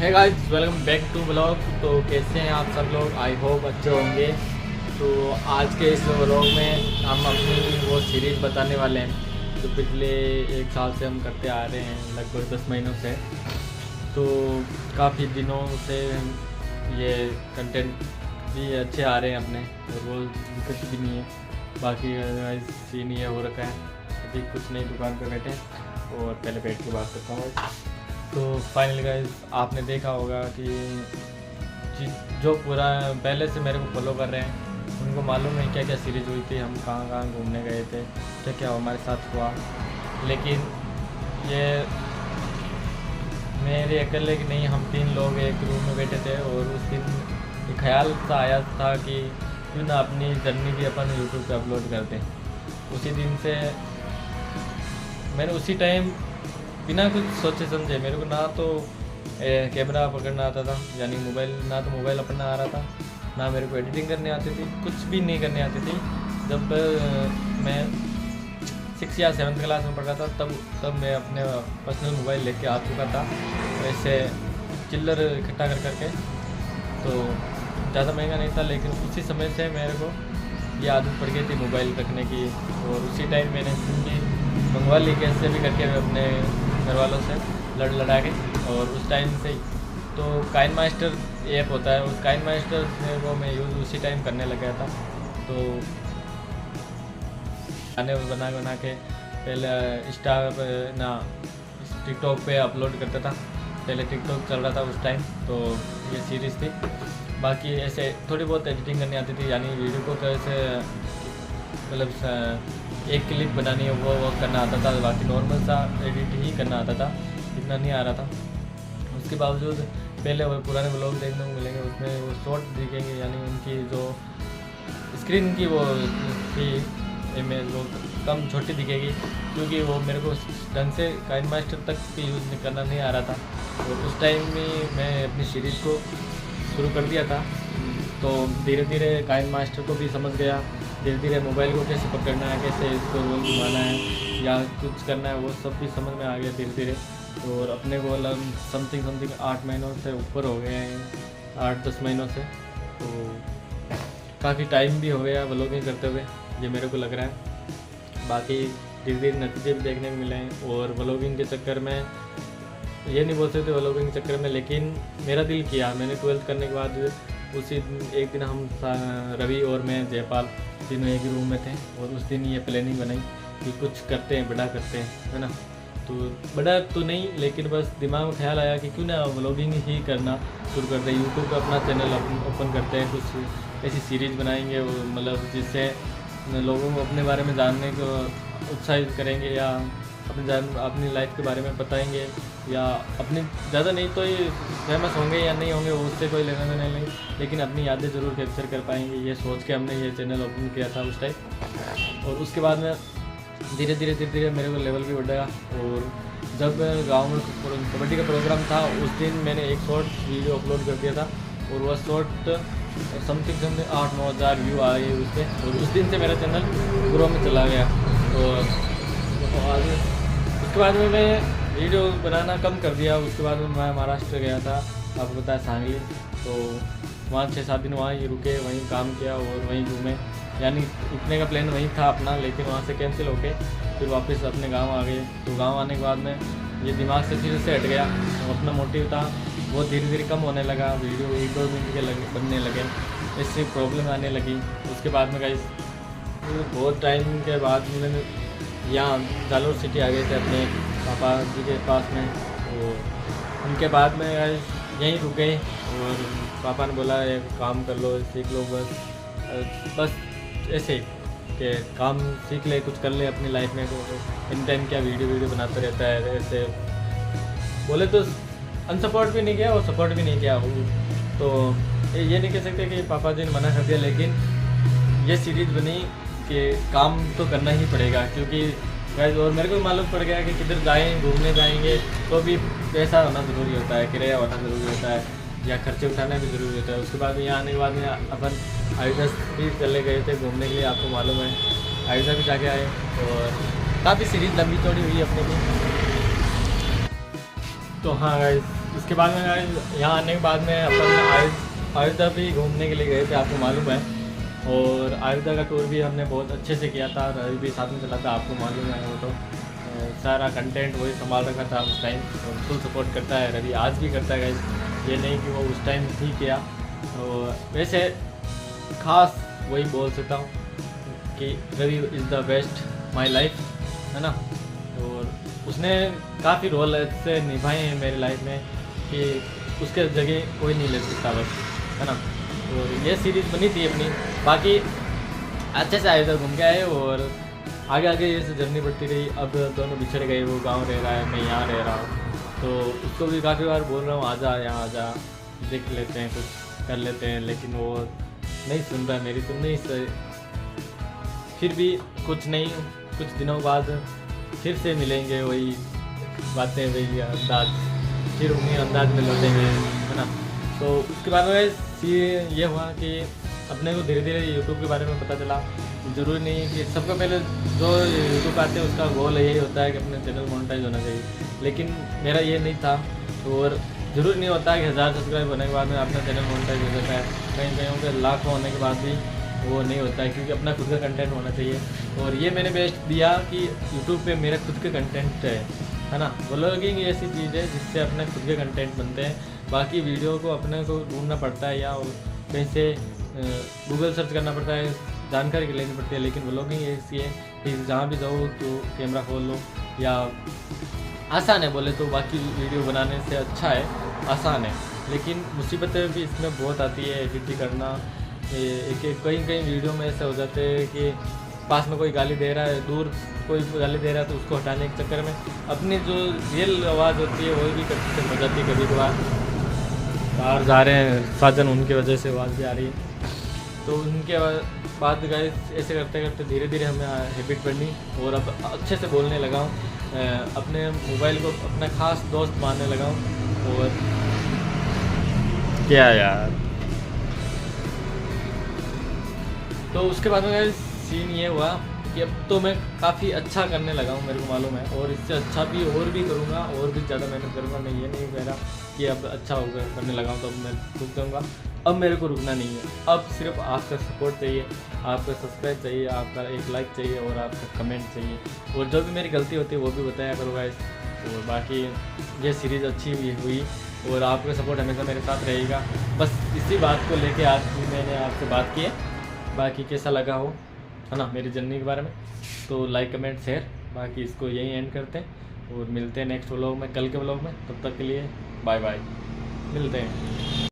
Hey guys, welcome back to blog. तो कैसे हैं आप सब लोग? आई होप अच्छे होंगे। तो आज के इस ब्लॉग में हम अपनी वो सीरीज़ बताने वाले हैं जो पिछले 1 साल से हम करते आ रहे हैं, लगभग 10 महीनों से। तो काफ़ी दिनों से ये कंटेंट भी अच्छे आ रहे हैं अपने, और वो दिक्कत भी नहीं है। बाकी सीन ये हो रखा है, अभी कुछ नहीं, दुकान पर बैठे हैं और पहले बैठ के बात करता हूँ। तो फाइनली गाइस, आपने देखा होगा कि जो पूरा पहले से मेरे को फॉलो कर रहे हैं उनको मालूम है क्या क्या सीरीज़ हुई थी, हम कहाँ कहाँ घूमने गए थे, क्या क्या हमारे साथ हुआ। लेकिन ये मेरे अकेले की नहीं, हम 3 लोग एक रूम में बैठे थे और उस दिन एक ख्याल सा आया था कि क्यों ना अपनी जर्नी भी अपन यूट्यूब पे अपलोड कर दें। उसी दिन से मैंने उसी टाइम बिना कुछ सोचे समझे, मेरे को ना तो कैमरा पकड़ना आता था, यानी मोबाइल, ना तो मोबाइल अपना आ रहा था, ना मेरे को एडिटिंग करने आती थी, कुछ भी नहीं करने आती थी। जब मैं 6 या 7th क्लास में पढ़ रहा था तब मैं अपने पर्सनल मोबाइल लेके आ चुका था, वैसे चिल्लर इकट्ठा कर करके। तो ज़्यादा महंगा नहीं था, लेकिन उसी समय से मेरे को ये आदत पड़ गई थी मोबाइल रखने की। और उसी टाइम मैंने भी मंगवा ली, कैसे भी करके अपने घर वालों से लड़ लड़ा के। और उस टाइम से ही तो काइन मास्टर ऐप होता है, उस काइन मास्टर को मैं यूज़ उसी टाइम करने लग गया था। तो गाने बना बना के पहले इंस्टा पे ना टिकटॉक पे अपलोड करता था, पहले टिकटॉक चल रहा था उस टाइम। तो ये सीरीज़ थी। बाकी ऐसे थोड़ी बहुत एडिटिंग करनी आती थी, यानी वीडियो को कैसे मतलब एक क्लिप बनानी है वो करना आता था। बाकी नॉर्मल सा एडिट ही करना आता था, इतना नहीं आ रहा था। उसके बावजूद पहले वो पुराने ब्लॉग देखने को मिलेंगे, उसमें वो शॉर्ट दिखेंगे, यानी उनकी जो स्क्रीन की वो थी इमेज वो कम छोटी दिखेगी, क्योंकि वो मेरे को ढंग से काइन मास्टर तक भी यूज़ करना नहीं आ रहा था। और उस टाइम में मैं अपनी सीरीज़ को शुरू कर दिया था। तो धीरे धीरे काइन मास्टर को भी समझ गया, धीरे धीरे मोबाइल को कैसे पकड़ना है, कैसे इसको रोल घुमाना है या कुछ करना है, वो सब भी समझ में आ गया धीरे धीरे। और अपने को समथिंग 8 महीनों से ऊपर हो गए हैं, 8-10 महीनों से। तो काफ़ी टाइम भी हो गया व्लॉगिंग करते हुए, ये मेरे को लग रहा है। बाकी धीरे धीरे नतीजे भी देखने को मिले हैं। और व्लॉगिंग के चक्कर में ये नहीं बोल सकते व्लॉगिंग के चक्कर में, लेकिन मेरा दिल किया। मैंने 12th करने के बाद उसी एक दिन हम रवि और मैं जयपाल तीनों एक ही रूम में थे, और उस दिन ये प्लानिंग बनाई कि कुछ करते हैं, बड़ा करते हैं, है ना। तो बड़ा तो नहीं, लेकिन बस दिमाग में ख्याल आया कि क्यों ना व्लॉगिंग ही करना शुरू करते हैं, यूट्यूब पे अपना चैनल ओपन करते हैं, कुछ ऐसी सीरीज़ बनाएंगे मतलब जिससे लोगों को अपने बारे में जानने को उत्साहित करेंगे, या अपनी लाइफ के बारे में बताएंगे, या अपनी ज़्यादा नहीं तो ये फेमस होंगे या नहीं होंगे वो उससे कोई लेना देना नहीं, लेकिन अपनी यादें ज़रूर कैप्चर कर पाएंगे। ये सोच के हमने ये चैनल ओपन किया था उस टाइम। और उसके बाद में धीरे धीरे मेरे को लेवल भी बढ़ा। और जब गांव में कबड्डी का प्रोग्राम था, उस दिन मैंने एक शॉर्ट वीडियो अपलोड कर दिया था, और वह शॉर्ट समथिंग 8-9 हज़ार व्यू आए उस पर। और उस दिन से मेरा चैनल ग्रो में चला गया। और उसके बाद में मैं वीडियो बनाना कम कर दिया। उसके बाद में मैं महाराष्ट्र गया था, आपको पता है, सांगली। तो वहाँ 6-7 दिन वहाँ ही रुके, वहीं काम किया और वहीं घूमे, यानी रुकने का प्लान वहीं था अपना, लेकिन वहाँ से कैंसिल होके फिर वापस अपने गांव आ गए। तो गांव आने के बाद में ये दिमाग से फिर से हट गया, तो अपना मोटिव था वो धीरे धीरे कम होने लगा, वीडियो 1-2 मिनट के बनने लगे, इससे प्रॉब्लम आने लगी। उसके बाद में गाइस बहुत टाइम के बाद मैंने यहाँ जालोर सिटी आ गए थे अपने पापा जी के पास में। तो उनके बाद में यहीं रुक गए, और पापा ने बोला एक काम कर लो, सीख लो, बस ऐसे कि काम सीख ले, कुछ कर ले अपनी लाइफ में। तो इन टाइम क्या वीडियो बनाते रहता है, ऐसे बोले तो अनसपोर्ट भी नहीं किया और सपोर्ट भी नहीं किया। तो ये नहीं कह सकते कि पापा जी ने मना कर दिया, लेकिन ये सीरीज़ बनी कि काम तो करना ही पड़ेगा, क्योंकि गाइस और मेरे को मालूम पड़ गया कि किधर जाएं, घूमने जाएंगे तो भी पैसा होना ज़रूरी होता है, किराया होना ज़रूरी होता है, या खर्चे उठाना भी ज़रूरी होता है। उसके बाद में यहाँ आने के बाद में अपन अयोध्या भी चले गए थे घूमने के लिए, आपको मालूम है, अयोध्या भी जाके आए। और काफ़ी सीरीज़ लंबी चौड़ी हुई अपने की। तो हाँ गाइस, इसके बाद में यहाँ आने के बाद में अपन अयोध्या भी घूमने के लिए गए थे, आपको मालूम है। और अयोध्या का टूर भी हमने बहुत अच्छे से किया था, रवि भी साथ में चला था, आपको मालूम है। वो तो सारा कंटेंट वही संभाल रखा था उस टाइम, और फुल सपोर्ट करता है रवि, आज भी करता है गाइस, ये नहीं कि वो उस टाइम ही किया। और वैसे खास वही बोल सकता हूँ कि Ravi is the best my life, है ना। और उसने काफ़ी रोल ऐसे निभाए हैं मेरी लाइफ में कि उसके जगह कोई नहीं ले सकता बस, है ना। और ये सीरीज़ बनी थी अपनी, बाकी अच्छे से आए थे, घूम के आए, और आगे आगे ये जर्नी बढ़ती रही। अब दोनों बिछड़ गए, वो गांव रह रहा है, मैं यहाँ रह रहा हूँ, तो उसको भी काफ़ी बार बोल रहा हूँ आजा यहाँ आजा, देख लेते हैं, कुछ कर लेते हैं, लेकिन वो नहीं सुन रहा है मेरी, तो नहीं सही। फिर भी कुछ नहीं, कुछ दिनों बाद फिर से मिलेंगे, वही बातें, वही अंदाज, फिर उन्हीं अंदाज में लौटेंगे, है ना। तो उसके बाद में ये हुआ कि अपने को धीरे धीरे यूट्यूब के बारे में पता चला। ज़रूरी नहीं है कि सबका पहले जो यूट्यूब आते हैं उसका गोल यही होता है कि अपने चैनल मोनेटाइज होना चाहिए, लेकिन मेरा ये नहीं था। और ज़रूरी नहीं होता कि 1000 सब्सक्राइब होने के बाद में अपना चैनल मोनेटाइज हो जाता है, कहीं कहीं पे लाखों होने के बाद भी वो नहीं होता है, क्योंकि अपना खुद का कंटेंट होना चाहिए। और ये मैंने बेस्ट दिया कि यूट्यूब पे मेरा खुद का कंटेंट है ना। ब्लॉगिंग ऐसी चीज़ है जिससे अपने खुद के कंटेंट बनते हैं, बाकी वीडियो को अपने को ढूंढना पड़ता है या कहीं से गूगल सर्च करना पड़ता है, जानकारी लेनी पड़ती है। लेकिन ब्लॉगिंग ऐसी है कि जहाँ भी जाओ तो कैमरा खोल लो, या आसान है बोले तो, बाकी वीडियो बनाने से अच्छा है, आसान है। लेकिन मुसीबतें भी इसमें बहुत आती है, एडिटिंग करना, कहीं कहीं वीडियो में ऐसे हो जाते हैं कि पास में कोई गाली दे रहा है, दूर कोई गाली दे रहा है, तो उसको हटाने के चक्कर में अपनी जो रियल आवाज़ होती है वो भी कभी हो जाती है। कभी कभार बाहर जा रहे हैं साजन, उनकी वजह से आवाज़ भी आ रही है, तो उनके बाद गए ऐसे करते करते धीरे धीरे हमें हैबिट बनी, और अब अच्छे से बोलने लगा हूँ, अपने मोबाइल को अपना खास दोस्त मानने लगा हूँ। और क्या यार, तो उसके बाद में सीन ये हुआ कि अब तो मैं काफ़ी अच्छा करने लगा हूँ, मेरे को मालूम है, और इससे अच्छा भी और भी करूँगा, और भी ज़्यादा मेहनत करूँगा। मैं ये नहीं कह रहा कि अब अच्छा होगा करने लगा हूँ तो अब मैं रुक जाऊँगा, अब मेरे को रुकना नहीं है। अब सिर्फ आपका सपोर्ट चाहिए, आपका सब्सक्राइब चाहिए, आपका एक लाइक चाहिए, और आपका कमेंट चाहिए, और जो भी मेरी गलती होती है वो भी बताया करो गाइस। और बाकी ये सीरीज़ अच्छी भी हुई, और आपका सपोर्ट हमेशा मेरे साथ रहेगा। बस इसी बात को लेके आज भी मैंने आपसे बात की है। बाकी कैसा लगा हो, है ना, मेरी जर्नी के बारे में, तो लाइक कमेंट शेयर। बाकी इसको यहीं एंड करते हैं, और मिलते हैं नेक्स्ट व्लॉग में, कल के व्लॉग में। तब तक के लिए बाय बाय, मिलते हैं।